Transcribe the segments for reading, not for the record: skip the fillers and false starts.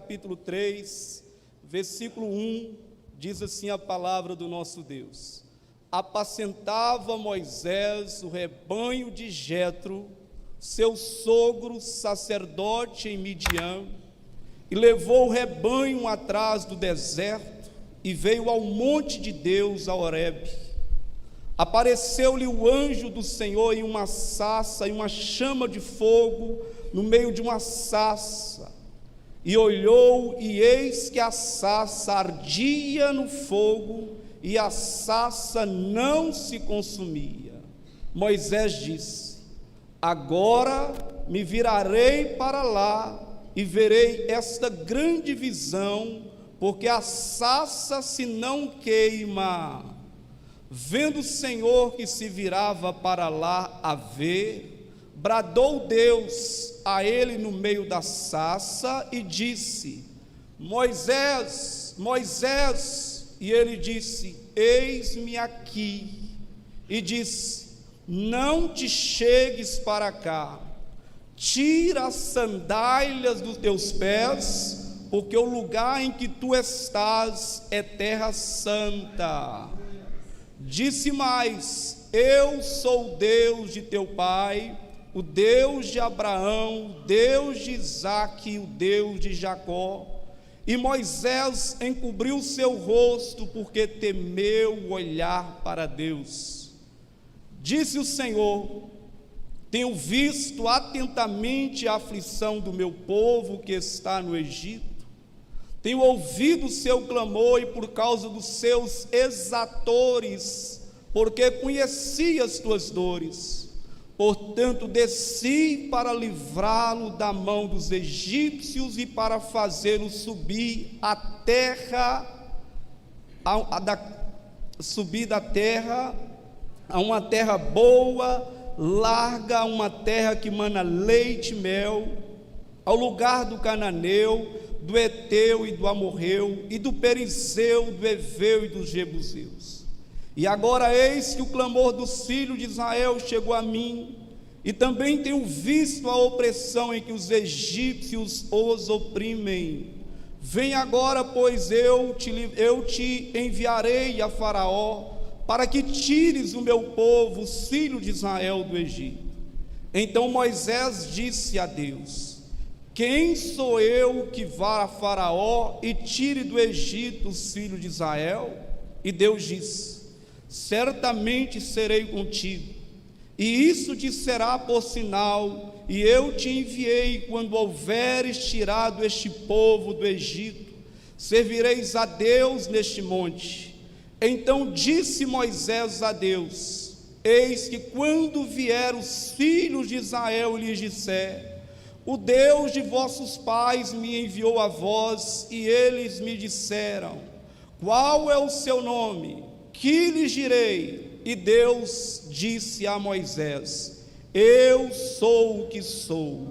capítulo 3, versículo 1, diz assim a palavra do nosso Deus: apacentava Moisés o rebanho de Jetro, seu sogro sacerdote em Midian, e levou o rebanho atrás do deserto, e veio ao monte de Deus, a Horebe. Apareceu-lhe o anjo do Senhor em uma sarça, em uma chama de fogo, no meio de uma sarça. E olhou, e eis que a sarça ardia no fogo, e a sarça não se consumia. Moisés disse: agora me virarei para lá, e verei esta grande visão, porque a sarça se não queima. Vendo o Senhor que se virava para lá a ver, bradou Deus a ele no meio da sarça e disse: Moisés, Moisés. E ele disse: eis-me aqui. E disse: não te chegues para cá, tira as sandálias dos teus pés, porque o lugar em que tu estás é terra santa. Disse mais: eu sou o Deus de teu pai, o Deus de Abraão, o Deus de Isaque, o Deus de Jacó. E Moisés encobriu seu rosto, porque temeu olhar para Deus. Disse o Senhor: tenho visto atentamente a aflição do meu povo que está no Egito. Tenho ouvido o seu clamor, e por causa dos seus exatores, porque conheci as tuas dores. Portanto, desci para livrá-lo da mão dos egípcios e para fazê-lo subir a terra, subir da terra a uma terra boa, larga, uma terra que mana leite e mel, ao lugar do cananeu, do Eteu e do Amorreu, e do Perizeu, do Eveu e dos Jebuseus. E agora eis que o clamor dos filhos de Israel chegou a mim, e também tenho visto a opressão em que os egípcios os oprimem. Vem agora, pois eu te enviarei a Faraó, para que tires o meu povo, os filhos de Israel, do Egito. Então Moisés disse a Deus: quem sou eu que vá a Faraó e tire do Egito os filhos de Israel? E Deus disse: certamente serei contigo, e isso te será por sinal, e eu te enviei quando houveres tirado este povo do Egito. Servireis a Deus neste monte. Então disse Moisés a Deus: eis que quando vier os filhos de Israel e lhes disser: o Deus de vossos pais me enviou a vós, e eles me disseram: qual é o seu nome? Que lhes direi? E Deus disse a Moisés: eu sou o que sou.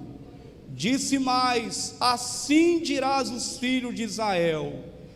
Disse mais: assim dirás os filhos de Israel: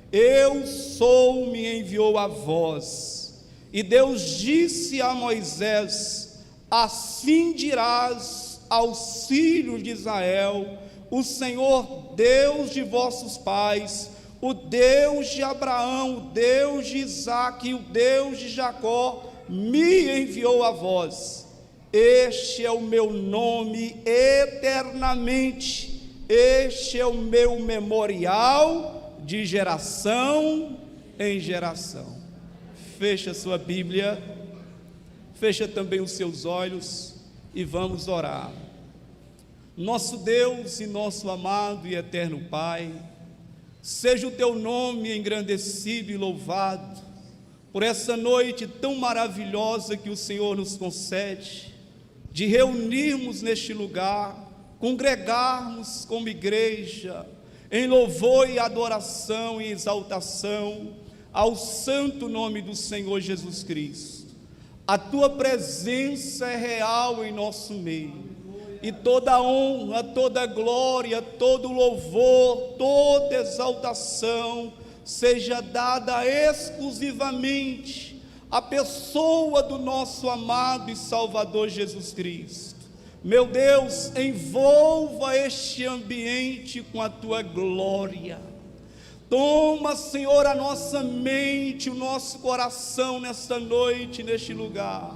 eu sou, me enviou a vós. E Deus disse a Moisés: assim dirás aos filhos de Israel: o Senhor Deus de vossos pais, o Deus de Abraão, o Deus de Isaque e o Deus de Jacó me enviou a vós. Este é o meu nome eternamente, este é o meu memorial de geração em geração. Fecha sua Bíblia, fecha também os seus olhos e vamos orar. Nosso Deus e nosso amado e eterno Pai, seja o teu nome engrandecido e louvado por essa noite tão maravilhosa que o Senhor nos concede, de reunirmos neste lugar, congregarmos como igreja, em louvor e adoração e exaltação ao santo nome do Senhor Jesus Cristo. A tua presença é real em nosso meio, e toda honra, toda glória, todo louvor, toda exaltação seja dada exclusivamente à pessoa do nosso amado e Salvador Jesus Cristo. Meu Deus, envolva este ambiente com a tua glória. Toma, Senhor, a nossa mente, o nosso coração nesta noite, neste lugar.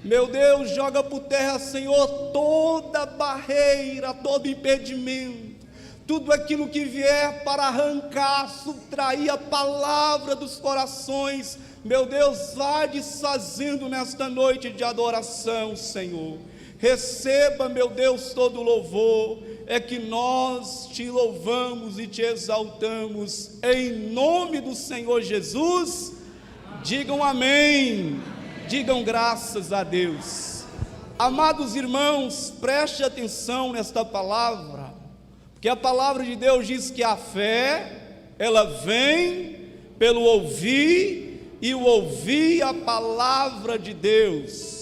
Meu Deus, joga por terra, Senhor, toda barreira, todo impedimento, tudo aquilo que vier para arrancar, subtrair a palavra dos corações. Meu Deus, vá desfazendo nesta noite de adoração, Senhor. Receba, meu Deus, todo o louvor. É que nós te louvamos e te exaltamos em nome do Senhor Jesus. Digam amém, digam graças a Deus. Amados irmãos, preste atenção nesta palavra, porque a palavra de Deus diz que a fé, ela vem pelo ouvir, e o ouvir a palavra de Deus.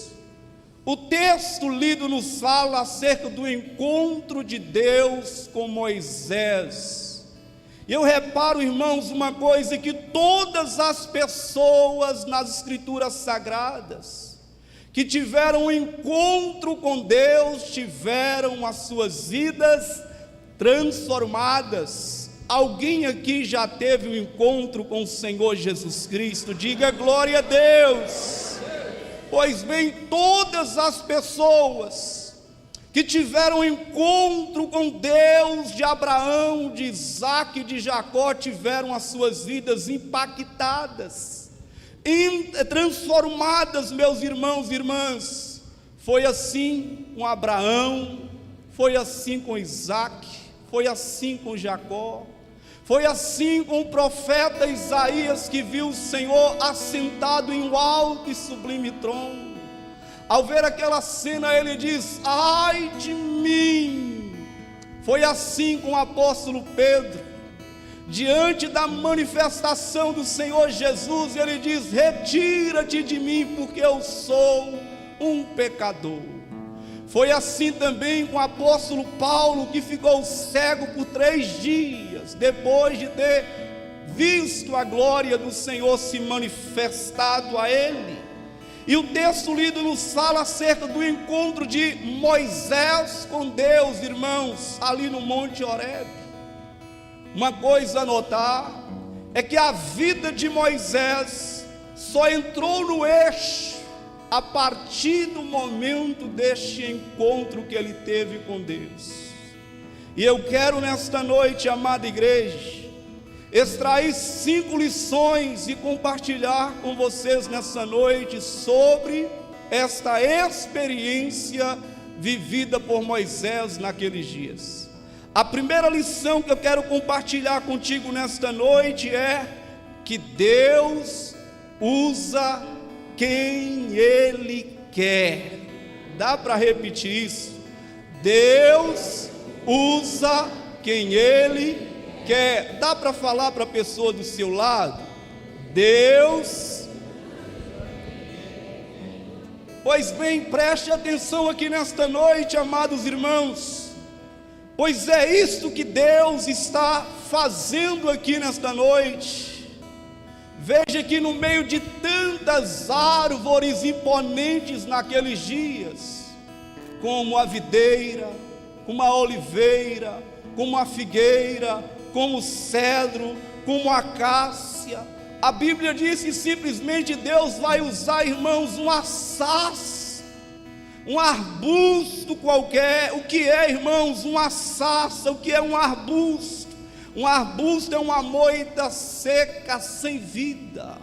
O texto lido nos fala acerca do encontro de Deus com Moisés. E eu reparo, irmãos, uma coisa, que todas as pessoas nas Escrituras Sagradas que tiveram um encontro com Deus, tiveram as suas vidas transformadas. Alguém aqui já teve um encontro com o Senhor Jesus Cristo? Diga glória a Deus. Pois bem, todas as pessoas que tiveram encontro com Deus de Abraão, de Isaque e de Jacó, tiveram as suas vidas impactadas, transformadas, meus irmãos e irmãs. Foi assim com Abraão, foi assim com Isaque, foi assim com Jacó. Foi assim com o profeta Isaías, que viu o Senhor assentado em um alto e sublime trono. Ao ver aquela cena, ele diz: ai de mim. Foi assim com o apóstolo Pedro, diante da manifestação do Senhor Jesus, ele diz: retira-te de mim, porque eu sou um pecador. Foi assim também com o apóstolo Paulo, que ficou cego por 3 dias, depois de ter visto a glória do Senhor se manifestado a ele. E o texto lido nos fala acerca do encontro de Moisés com Deus, irmãos, ali no Monte Horebe. Uma coisa a notar é que a vida de Moisés só entrou no eixo a partir do momento deste encontro que ele teve com Deus. E eu quero nesta noite, amada igreja, extrair 5 lições e compartilhar com vocês nessa noite sobre esta experiência vivida por Moisés naqueles dias. A primeira lição que eu quero compartilhar contigo nesta noite é que Deus usa quem Ele quer. Dá para repetir isso? Deus usa quem Ele quer. Dá para falar para a pessoa do seu lado? Deus. Pois bem, preste atenção aqui nesta noite, amados irmãos, pois é isto que Deus está fazendo aqui nesta noite. Veja que no meio de tantas árvores imponentes naqueles dias, como a videira, como a oliveira, como a figueira, como o cedro, como a acácia, a Bíblia diz que simplesmente Deus vai usar, irmãos, uma sarça, um arbusto qualquer. O que é, irmãos, uma sarça? O que é um arbusto? Um arbusto é uma moita seca sem vida.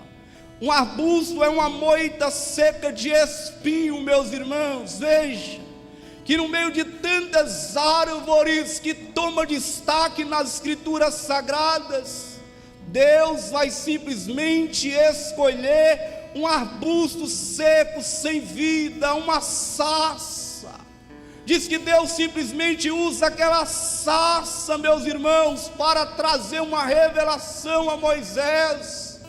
Um arbusto é uma moita seca de espinho, meus irmãos. Veja que no meio de tantas árvores que tomam destaque nas Escrituras Sagradas, Deus vai simplesmente escolher um arbusto seco sem vida, uma sarça. Diz que Deus simplesmente usa aquela sarça, meus irmãos, para trazer uma revelação a Moisés.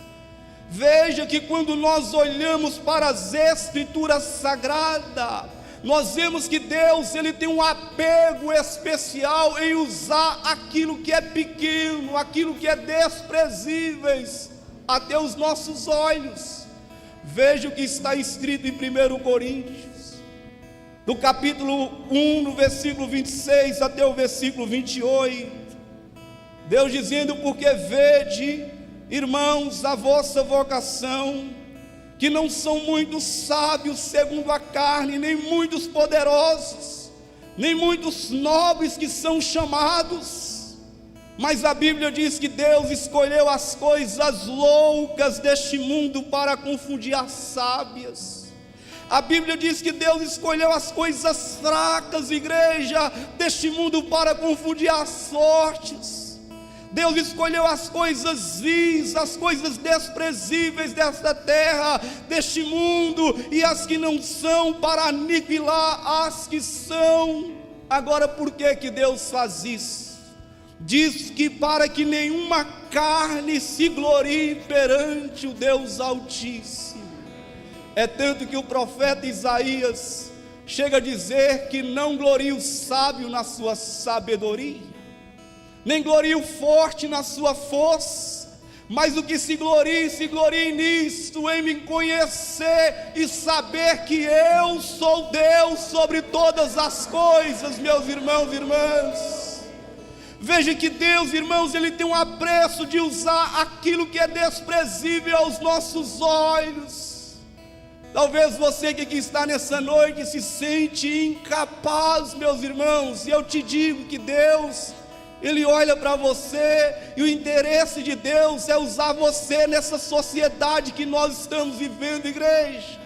Veja que quando nós olhamos para as Escrituras Sagradas, nós vemos que Deus, Ele tem um apego especial em usar aquilo que é pequeno, aquilo que é desprezível até os nossos olhos. Veja o que está escrito em 1 Coríntios, do capítulo 1, no versículo 26 até o versículo 28, Deus dizendo: porque vede, irmãos, a vossa vocação, que não são muitos sábios segundo a carne, nem muitos poderosos, nem muitos nobres que são chamados, mas a Bíblia diz que Deus escolheu as coisas loucas deste mundo para confundir as sábias. A Bíblia diz que Deus escolheu as coisas fracas, igreja, deste mundo para confundir as fortes. Deus escolheu as coisas vis, as coisas desprezíveis desta terra, deste mundo, e as que não são, para aniquilar as que são. Agora, por que Deus faz isso? Diz que para que nenhuma carne se glorie perante o Deus Altíssimo. É tanto que o profeta Isaías chega a dizer que não glorie o sábio na sua sabedoria, nem glorie o forte na sua força, mas o que se glorie nisto, em me conhecer e saber que eu sou Deus sobre todas as coisas, meus irmãos e irmãs. Veja que Deus, irmãos, Ele tem um apreço de usar aquilo que é desprezível aos nossos olhos. Talvez você que aqui está nessa noite se sente incapaz, meus irmãos, e eu te digo que Deus, Ele olha para você, e o interesse de Deus é usar você nessa sociedade que nós estamos vivendo, igreja.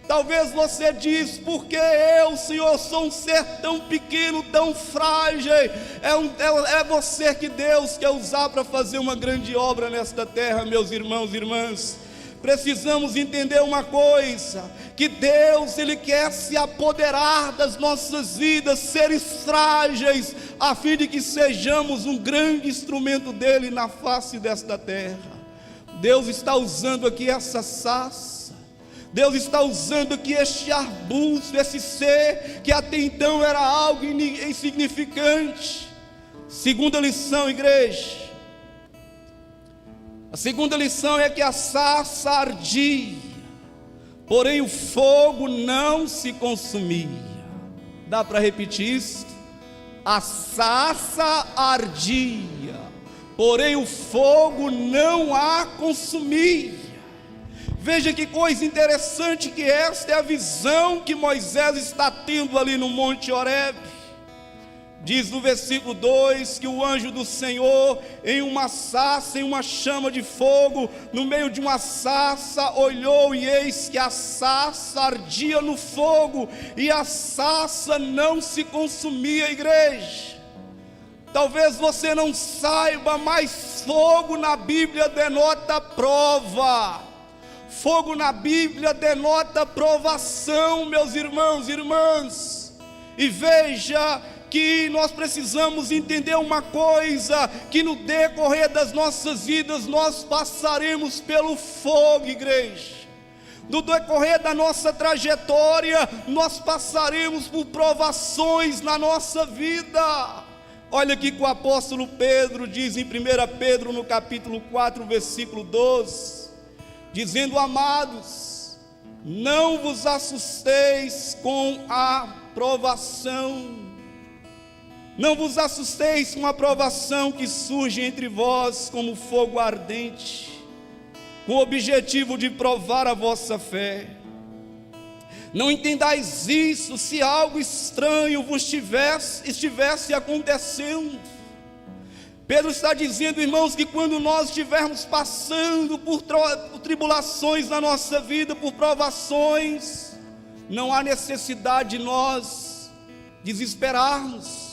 Talvez você diz: porque eu, Senhor, sou um ser tão pequeno, tão frágil. É você que Deus quer usar para fazer uma grande obra nesta terra, meus irmãos e irmãs. Precisamos entender uma coisa, que Deus, Ele quer se apoderar das nossas vidas, seres frágeis, a fim de que sejamos um grande instrumento dEle na face desta terra. Deus está usando aqui essa sarça, Deus está usando aqui este arbusto, esse ser que até então era algo insignificante. Segunda lição, igreja. A segunda lição é que a sarça ardia, porém o fogo não se consumia. Dá para repetir isso? A sarça ardia, porém o fogo não a consumia. Veja que coisa interessante, que esta é a visão que Moisés está tendo ali no Monte Horebe. Diz no versículo 2 que o anjo do Senhor, em uma sarça, em uma chama de fogo, no meio de uma sarça, olhou, e eis que a sarça ardia no fogo, e a sarça não se consumia, igreja. Talvez você não saiba, mas fogo na Bíblia denota prova. Fogo na Bíblia denota provação, meus irmãos e irmãs. E veja que nós precisamos entender uma coisa, que no decorrer das nossas vidas nós passaremos pelo fogo, igreja. No decorrer da nossa trajetória nós passaremos por provações na nossa vida. Olha aqui que o apóstolo Pedro diz em 1 Pedro no capítulo 4, versículo 12, dizendo: amados, não vos assusteis com a provação. Não vos assusteis com a provação que surge entre vós como fogo ardente, com o objetivo de provar a vossa fé. Não entendais isso, se algo estranho vos estivesse acontecendo. Pedro está dizendo, irmãos, que quando nós estivermos passando por tribulações na nossa vida, por provações, não há necessidade de nós desesperarmos.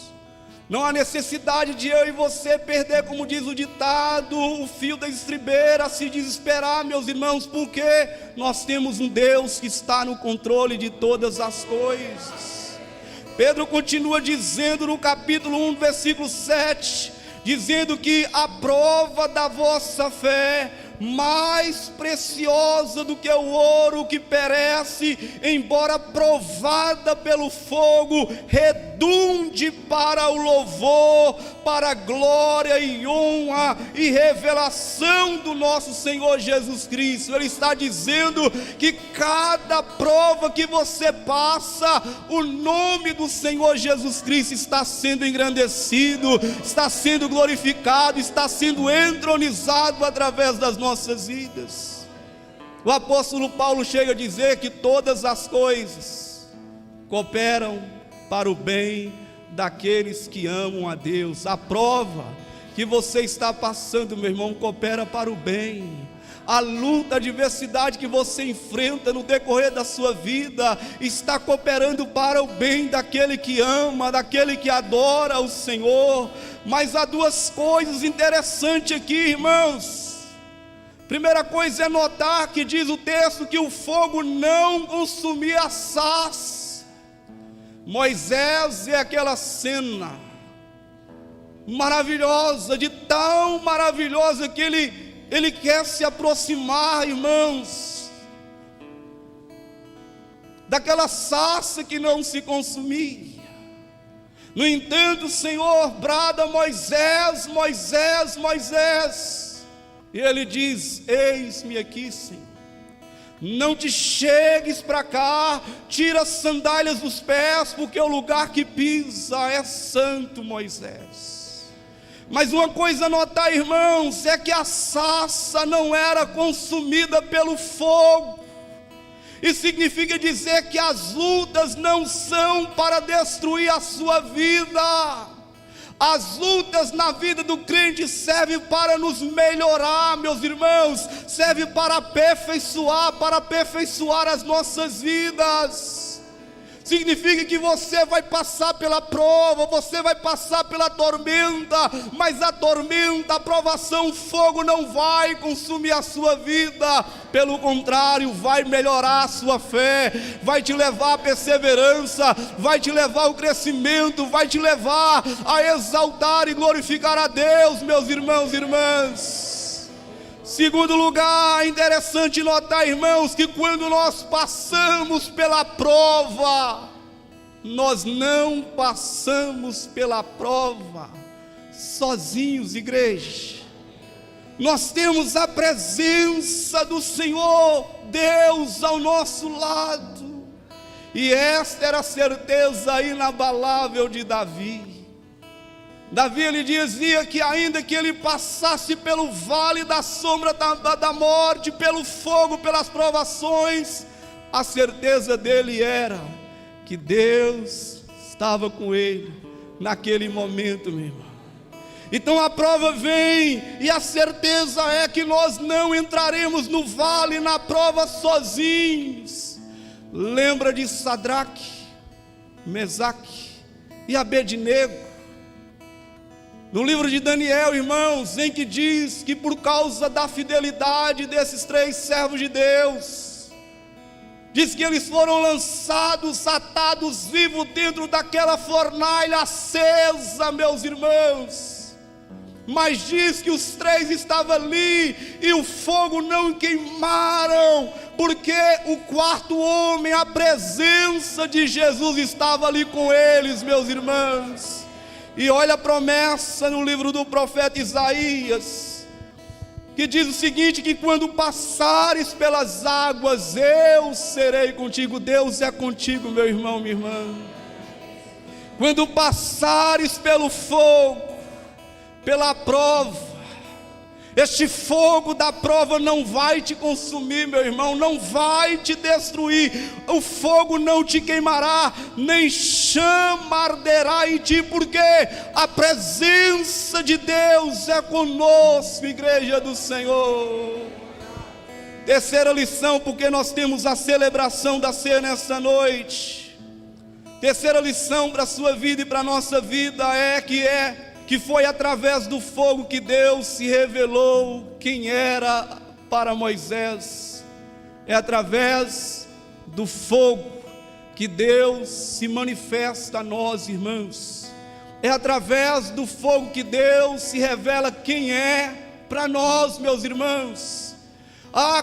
Não há necessidade de eu e você perder, como diz o ditado, o fio da estribeira, se desesperar, meus irmãos, porque nós temos um Deus que está no controle de todas as coisas. Pedro continua dizendo no capítulo 1, versículo 7, dizendo que a prova da vossa fé mais preciosa do que o ouro que perece, embora provada pelo fogo, redunde para o louvor, para a glória e honra e revelação do nosso Senhor Jesus Cristo. Ele está dizendo que cada prova que você passa, o nome do Senhor Jesus Cristo está sendo engrandecido, está sendo glorificado, está sendo entronizado através das nossas vidas. O apóstolo Paulo chega a dizer que todas as coisas cooperam para o bem daqueles que amam a Deus. A prova que você está passando, meu irmão, coopera para o bem. A luta, a adversidade que você enfrenta no decorrer da sua vida está cooperando para o bem daquele que ama, daquele que adora o Senhor. Mas há duas coisas interessantes aqui, irmãos. Primeira coisa é notar que diz o texto que o fogo não consumia a sarça. Moisés é aquela cena maravilhosa, de tão maravilhosa que ele quer se aproximar, irmãos, daquela sarça que não se consumia. No entanto, o Senhor brada: Moisés, Moisés, Moisés. E ele diz: eis-me aqui, Senhor. Não te chegues para cá, tira as sandálias dos pés, porque o lugar que pisa é santo, Moisés. Mas uma coisa a notar, irmãos, é que a sarça não era consumida pelo fogo. Isso significa dizer que as lutas não são para destruir a sua vida. As lutas na vida do crente servem para nos melhorar, meus irmãos, serve para aperfeiçoar as nossas vidas. Significa que você vai passar pela prova, você vai passar pela tormenta, mas a tormenta, a provação, o fogo não vai consumir a sua vida. Pelo contrário, vai melhorar a sua fé, vai te levar à perseverança, vai te levar ao crescimento, vai te levar a exaltar e glorificar a Deus, meus irmãos e irmãs. Segundo lugar, é interessante notar, irmãos, que quando nós passamos pela prova, nós não passamos pela prova sozinhos, igreja. Nós temos a presença do Senhor Deus ao nosso lado, e esta era a certeza inabalável de Davi. Davi, ele dizia que ainda que ele passasse pelo vale da sombra da morte, pelo fogo, pelas provações, a certeza dele era que Deus estava com ele naquele momento, meu irmão. Então a prova vem, e a certeza é que nós não entraremos no vale, na prova, sozinhos. Lembra de Sadraque, Mesaque e Abednego, no livro de Daniel, irmãos, em que diz que por causa da fidelidade desses três servos de Deus, diz que eles foram lançados, atados vivos dentro daquela fornalha acesa, meus irmãos. Mas diz que os três estavam ali e o fogo não queimaram, porque o quarto homem, a presença de Jesus, estava ali com eles, meus irmãos. E olha a promessa no livro do profeta Isaías, que diz o seguinte: que quando passares pelas águas, eu serei contigo. Deus é contigo, meu irmão, minha irmã. Quando passares pelo fogo, pela prova, este fogo da prova não vai te consumir, meu irmão, não vai te destruir. O fogo não te queimará, nem chama arderá em ti, porque a presença de Deus é conosco, igreja do Senhor. Terceira lição, porque nós temos a celebração da ceia nessa noite. Terceira lição para a sua vida e para a nossa vida que foi através do fogo que Deus se revelou quem era para Moisés. É através do fogo que Deus se manifesta a nós, irmãos. É através do fogo que Deus se revela quem é para nós, meus irmãos.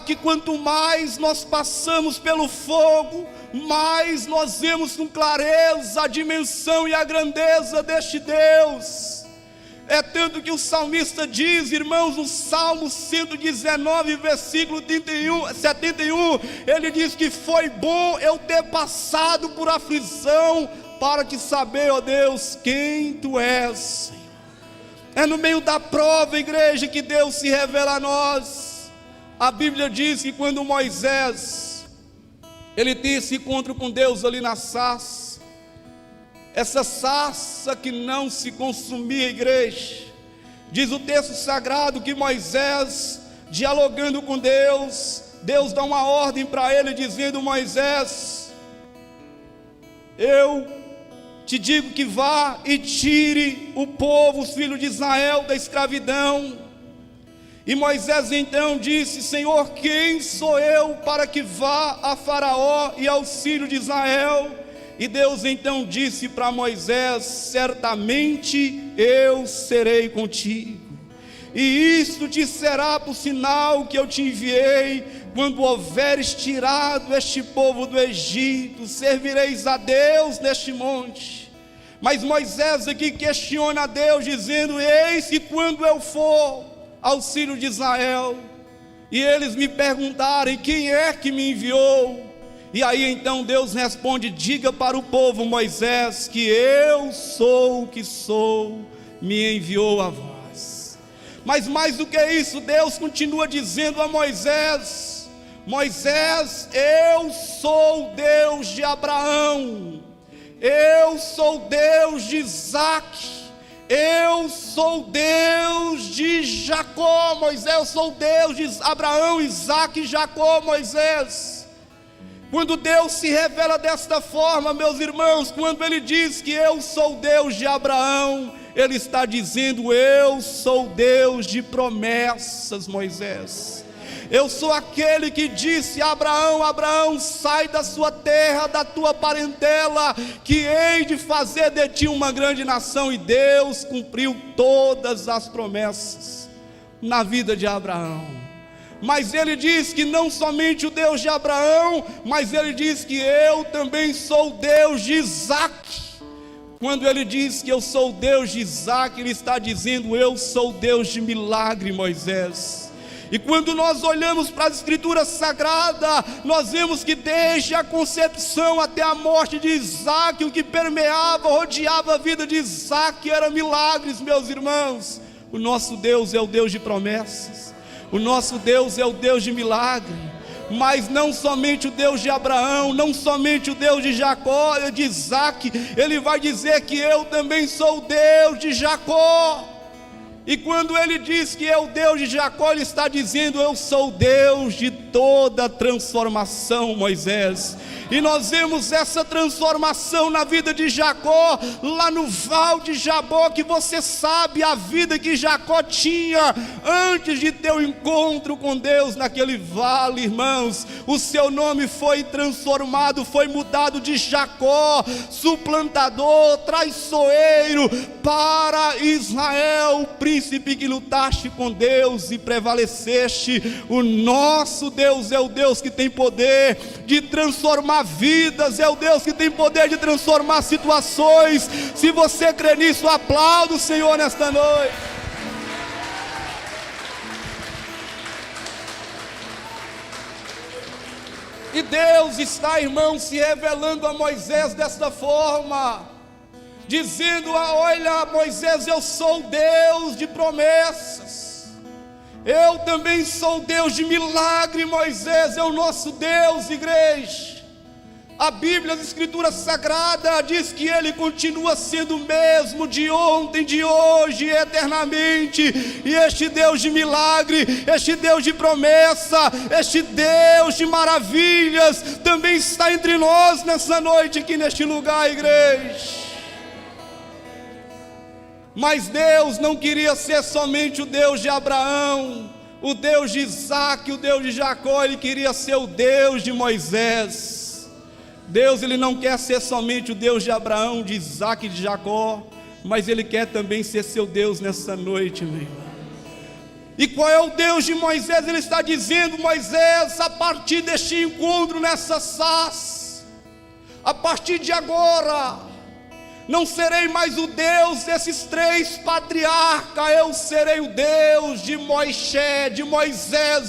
Que quanto mais nós passamos pelo fogo, mais nós vemos com clareza a dimensão e a grandeza deste Deus. É tanto que o salmista diz, irmãos, no Salmo 119, versículo 71, ele diz que foi bom eu ter passado por aflição, para te saber, ó Deus, quem Tu és, Senhor. É no meio da prova, igreja, que Deus se revela a nós. A Bíblia diz que quando Moisés, ele tem esse encontro com Deus ali na sarça, essa sarça que não se consumia, igreja, diz o texto sagrado que Moisés, dialogando com Deus, Deus dá uma ordem para ele, dizendo: Moisés, eu te digo que vá e tire o povo, os filhos de Israel, da escravidão. E Moisés então disse: Senhor, quem sou eu para que vá a Faraó e aos filhos de Israel? E Deus então disse para Moisés: certamente eu serei contigo, e isto te será por sinal que eu te enviei. Quando houveres tirado este povo do Egito, servireis a Deus neste monte. Mas Moisés aqui questiona a Deus, dizendo: eis que quando eu for aos filhos de Israel, e eles me perguntarem quem é que me enviou, e aí então Deus responde: diga para o povo, Moisés, que eu sou o que sou, me enviou a vós. Mas mais do que isso, Deus continua dizendo a Moisés: Moisés, eu sou o Deus de Abraão, eu sou o Deus de Isaque, eu sou Deus de Jacó. Moisés, eu sou Deus de Abraão, Isaque e Jacó, Moisés. Quando Deus se revela desta forma, meus irmãos, quando Ele diz que eu sou Deus de Abraão, Ele está dizendo: eu sou Deus de promessas, Moisés. Eu sou aquele que disse a Abraão: Abraão, sai da sua terra, da tua parentela, que hei de fazer de ti uma grande nação. E Deus cumpriu todas as promessas na vida de Abraão. Mas Ele diz que não somente o Deus de Abraão, mas Ele diz que eu também sou o Deus de Isaque. Quando Ele diz que eu sou o Deus de Isaque, Ele está dizendo: eu sou o Deus de milagre, Moisés. E quando nós olhamos para as Escrituras Sagradas, nós vemos que desde a concepção até a morte de Isaque, o que permeava, rodeava a vida de Isaque era milagres, meus irmãos. O nosso Deus é o Deus de promessas, o nosso Deus é o Deus de milagre. Mas não somente o Deus de Abraão, não somente o Deus de Jacó, de Isaque, Ele vai dizer que eu também sou o Deus de Jacó. E quando Ele diz que é o Deus de Jacó, Ele está dizendo: eu sou o Deus de toda transformação, Moisés. E nós vemos essa transformação na vida de Jacó, lá no Val de Jaboque. Você sabe a vida que Jacó tinha antes de ter o encontro com Deus naquele vale, irmãos. O seu nome foi transformado, foi mudado de Jacó, suplantador, traiçoeiro, para Israel, príncipe que lutaste com Deus e prevaleceste. O nosso Deus é o Deus que tem poder de transformar vidas, é o Deus que tem poder de transformar situações. Se você crê nisso, aplauda o Senhor nesta noite. E Deus está, irmão, se revelando a Moisés desta forma, dizendo: olha, Moisés, eu sou Deus de promessas, eu também sou Deus de milagre. Moisés é o nosso Deus, igreja. A Bíblia, as Escrituras Sagradas, diz que Ele continua sendo o mesmo de ontem, de hoje e eternamente. E este Deus de milagre, este Deus de promessa, este Deus de maravilhas também está entre nós nessa noite, aqui neste lugar, igreja. Mas Deus não queria ser somente o Deus de Abraão, o Deus de Isaque, o Deus de Jacó. Ele queria ser o Deus de Moisés. Deus, Ele não quer ser somente o Deus de Abraão, de Isaque e de Jacó, mas Ele quer também ser seu Deus nessa noite, meu irmão. E qual é o Deus de Moisés? Ele está dizendo: Moisés, a partir deste encontro nessa sarça, a partir de agora, não serei mais o Deus desses 3 patriarcas, eu serei o Deus de Moisés,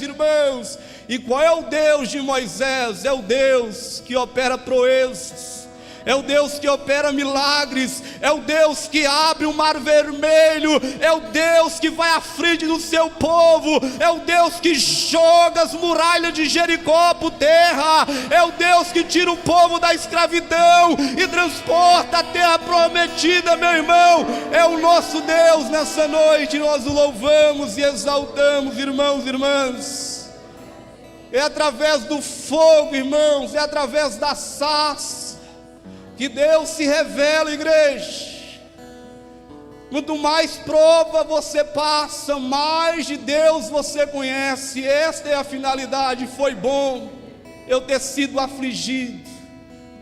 irmãos. E qual é o Deus de Moisés? É o Deus que opera proezas, é o Deus que opera milagres, é o Deus que abre o mar vermelho, é o Deus que vai à frente do seu povo, é o Deus que joga as muralhas de Jericó por terra, é o Deus que tira o povo da escravidão e transporta a terra prometida, meu irmão. É o nosso Deus. Nessa noite nós o louvamos e exaltamos, irmãos e irmãs. É através do fogo, irmãos, é através da sarça que Deus se revela, igreja. Quanto mais prova você passa, mais de Deus você conhece. Esta é a finalidade. Foi bom eu ter sido afligido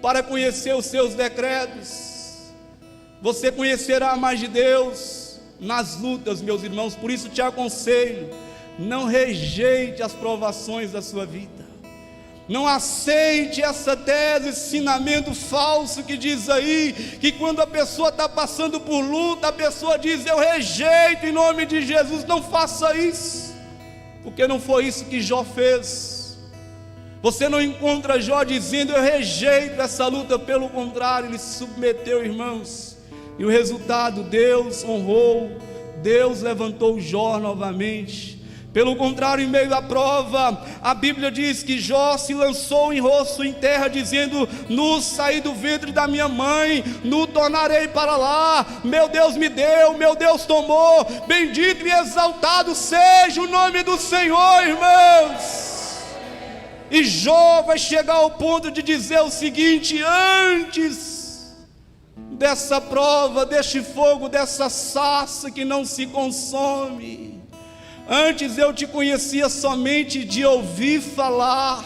para conhecer os seus decretos. Você conhecerá mais de Deus nas lutas, meus irmãos. Por isso te aconselho: não rejeite as provações da sua vida. Não aceite essa tese, ensinamento falso que diz aí, que quando a pessoa está passando por luta, a pessoa diz: eu rejeito em nome de Jesus. Não faça isso, porque não foi isso que Jó fez. Você não encontra Jó dizendo: eu rejeito essa luta. Pelo contrário, ele se submeteu, irmãos, e o resultado, Deus honrou, Deus levantou Jó novamente. Pelo contrário, em meio à prova, a Bíblia diz que Jó se lançou em rosto em terra, dizendo: nu saí do ventre da minha mãe, nu tornarei para lá. Meu Deus me deu, meu Deus tomou. Bendito e exaltado seja o nome do Senhor, irmãos. E Jó vai chegar ao ponto de dizer o seguinte: antes dessa prova, deste fogo, dessa sarça que não se consome, antes eu te conhecia somente de ouvir falar,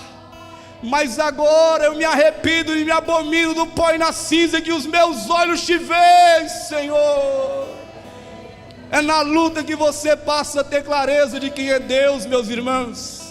mas agora eu me arrependo e me abomino do pó e na cinza que os meus olhos te veem, Senhor. É na luta que você passa a ter clareza de quem é Deus, meus irmãos.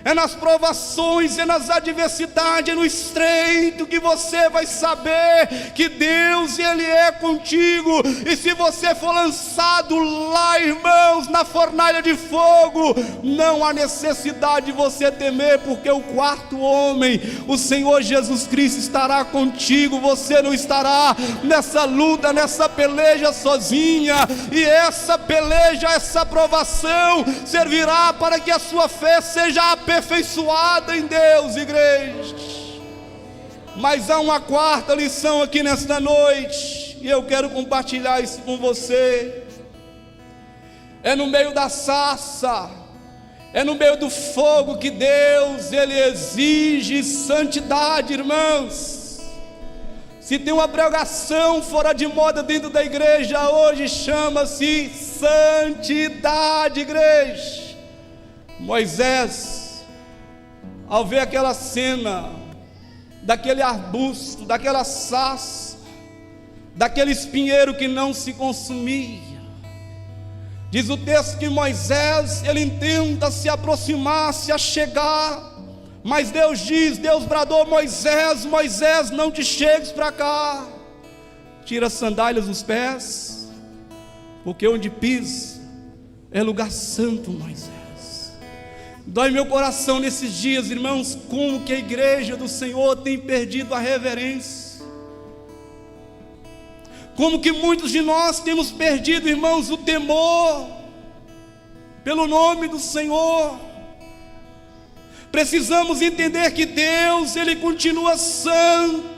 É nas provações, é nas adversidades, é no estreito que você vai saber que Deus, Ele é contigo. E se você for lançado lá, irmãos, na fornalha de fogo, não há necessidade de você temer, porque o 4º homem, o Senhor Jesus Cristo, estará contigo. Você não estará nessa luta, nessa peleja sozinha. E essa peleja, essa provação servirá para que a sua fé seja aperfeiçoada em Deus, igreja. Mas há uma 4ª lição aqui nesta noite, e eu quero compartilhar isso com você. É no meio da sarça, é no meio do fogo que Deus, Ele exige santidade, irmãos. Se tem uma pregação fora de moda dentro da igreja hoje, chama-se santidade, igreja. Moisés, ao ver aquela cena, daquele arbusto, daquela sarça, daquele espinheiro que não se consumia, diz o texto que Moisés, ele tenta se aproximar, se achegar, mas Deus diz, Deus bradou: Moisés, Moisés, não te chegues para cá, tira as sandálias dos pés, porque onde pisa é lugar santo, Moisés. Dói meu coração nesses dias, irmãos, como que a igreja do Senhor tem perdido a reverência. Como que muitos de nós temos perdido, irmãos, o temor pelo nome do Senhor. Precisamos entender que Deus, Ele continua santo,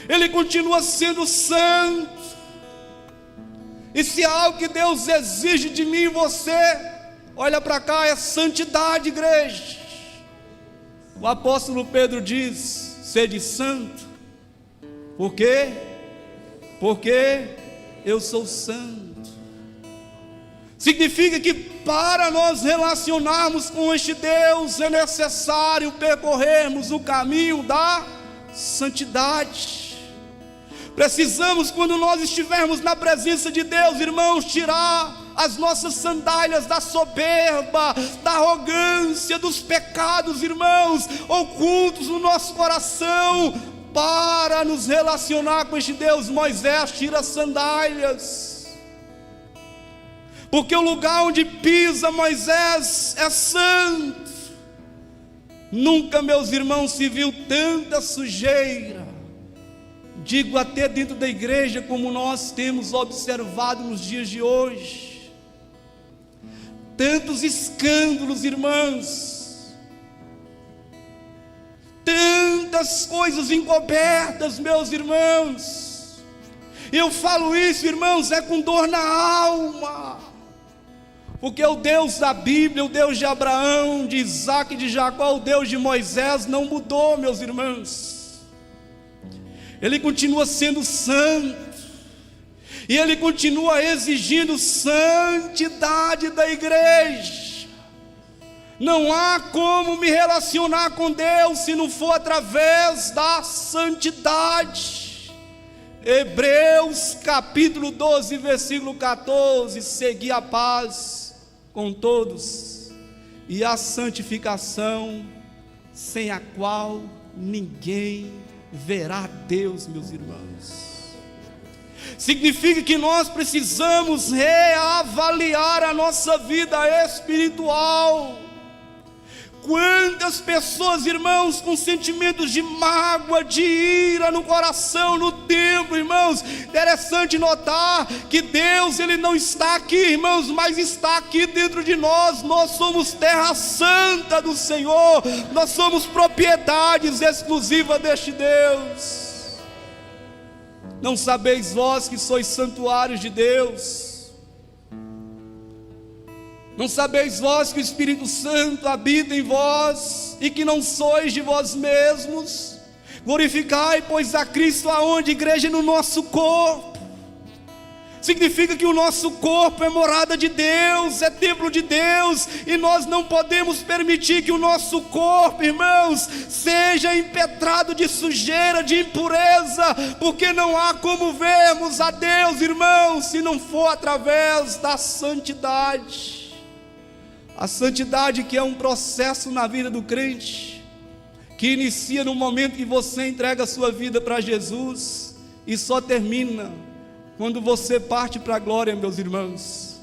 Ele continua sendo santo. E se há algo que Deus exige de mim e você, olha para cá, é santidade, igreja. O apóstolo Pedro diz: sede santo. Por quê? Porque eu sou santo. Significa que para nós relacionarmos com este Deus é necessário percorrermos o caminho da santidade. Precisamos, quando nós estivermos na presença de Deus, irmãos, tirar as nossas sandálias da soberba, da arrogância, dos pecados, irmãos, ocultos no nosso coração, para nos relacionar com este Deus. Moisés tira as sandálias, porque o lugar onde pisa Moisés é santo. Nunca, meus irmãos, se viu tanta sujeira, digo até dentro da igreja, como nós temos observado nos dias de hoje. Tantos escândalos, irmãos, tantas coisas encobertas, meus irmãos. Eu falo isso, irmãos, é com dor na alma, porque o Deus da Bíblia, o Deus de Abraão, de Isaac e de Jacó, o Deus de Moisés não mudou, meus irmãos. Ele continua sendo santo, e Ele continua exigindo santidade da igreja. Não há como me relacionar com Deus se não for através da santidade. Hebreus capítulo 12, versículo 14: segui a paz com todos e a santificação, sem a qual ninguém verá Deus, meus irmãos. Significa que nós precisamos reavaliar a nossa vida espiritual. Quantas pessoas, irmãos, com sentimentos de mágoa, de ira no coração, no templo, irmãos. Interessante notar que Deus, Ele não está aqui, irmãos, mas está aqui dentro de nós. Nós somos terra santa do Senhor, nós somos propriedades exclusivas deste Deus. Não sabeis vós que sois santuários de Deus? Não sabeis vós que o Espírito Santo habita em vós, e que não sois de vós mesmos? Glorificai, pois, a Cristo aonde? Igreja, no nosso corpo. Significa que o nosso corpo é morada de Deus, é templo de Deus, e nós não podemos permitir que o nosso corpo, irmãos, seja impetrado de sujeira, de impureza, porque não há como vermos a Deus, irmãos, se não for através da santidade. A santidade, que é um processo na vida do crente, que inicia no momento que você entrega a sua vida para Jesus, e só termina quando você parte para a glória, meus irmãos.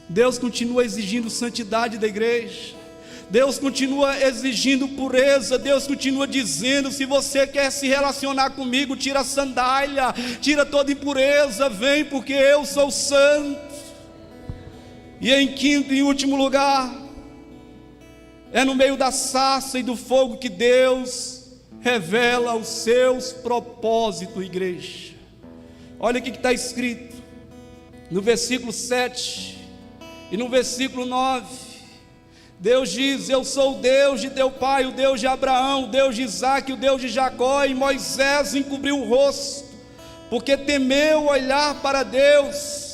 Deus continua exigindo santidade da igreja, Deus continua exigindo pureza, Deus continua dizendo: se você quer se relacionar comigo, tira a sandália, tira toda impureza, vem, porque eu sou santo. E em quinto e último lugar, é no meio da sarça e do fogo que Deus revela os seus propósitos, igreja. Olha o que está escrito no versículo 7 e no versículo 9. Deus diz: eu sou o Deus de teu pai, o Deus de Abraão, o Deus de Isaac, o Deus de Jacó. E Moisés encobriu o rosto, porque temeu olhar para Deus.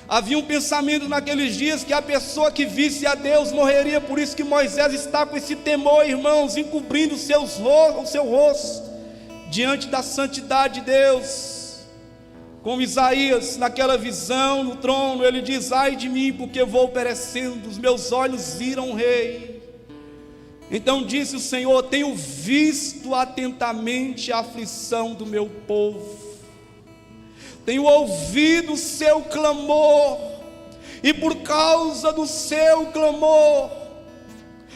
Havia um pensamento naqueles dias que a pessoa que visse a Deus morreria. Por isso que Moisés está com esse temor, irmãos, encobrindo o seu rosto diante da santidade de Deus. Como Isaías, naquela visão no trono, ele diz: ai de mim, porque vou perecendo, os meus olhos viram o Rei. Então disse o Senhor: tenho visto atentamente a aflição do meu povo, tenho ouvido o seu clamor, e por causa do seu clamor,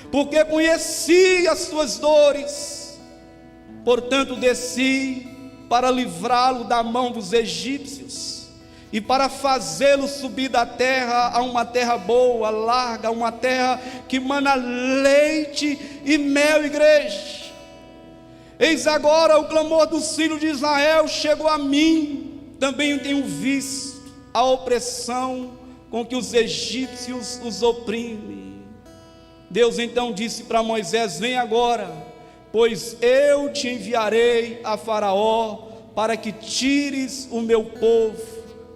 porque conheci as suas dores, portanto desci para livrá-lo da mão dos egípcios, e para fazê-lo subir da terra a uma terra boa, larga, a uma terra que mana leite e mel, igreja. Eis agora o clamor dos filhos de Israel chegou a mim. Também tenho visto a opressão com que os egípcios os oprimem. Deus então disse para Moisés: vem agora, pois eu te enviarei a Faraó, para que tires o meu povo,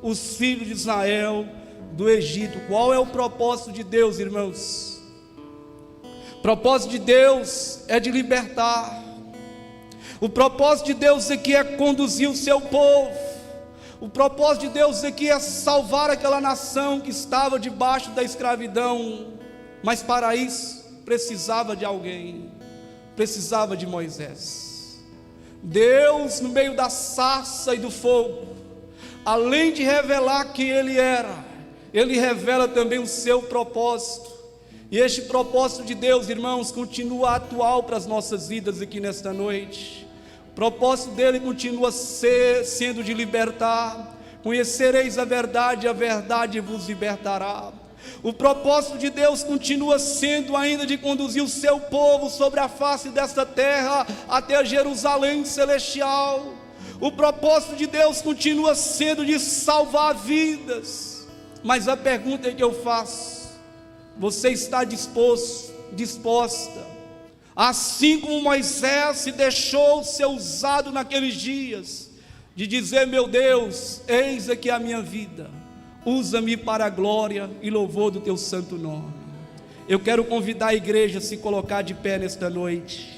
os filhos de Israel, do Egito. Qual é o propósito de Deus, irmãos? O propósito de Deus é de libertar. O propósito de Deus aqui é conduzir o seu povo. O propósito de Deus aqui é salvar aquela nação que estava debaixo da escravidão, mas para isso precisava de alguém, precisava de Moisés. Deus, no meio da sarça e do fogo, além de revelar quem Ele era, Ele revela também o seu propósito. E este propósito de Deus, irmãos, continua atual para as nossas vidas aqui nesta noite. O propósito dele continua sendo de libertar. Conhecereis a verdade vos libertará. O propósito de Deus continua sendo ainda de conduzir o seu povo sobre a face desta terra até Jerusalém celestial. O propósito de Deus continua sendo de salvar vidas. Mas a pergunta que eu faço: você está disposta, assim como Moisés se deixou ser usado naqueles dias, de dizer: meu Deus, eis aqui a minha vida, usa-me para a glória e louvor do teu santo nome. Eu quero convidar a igreja a se colocar de pé nesta noite.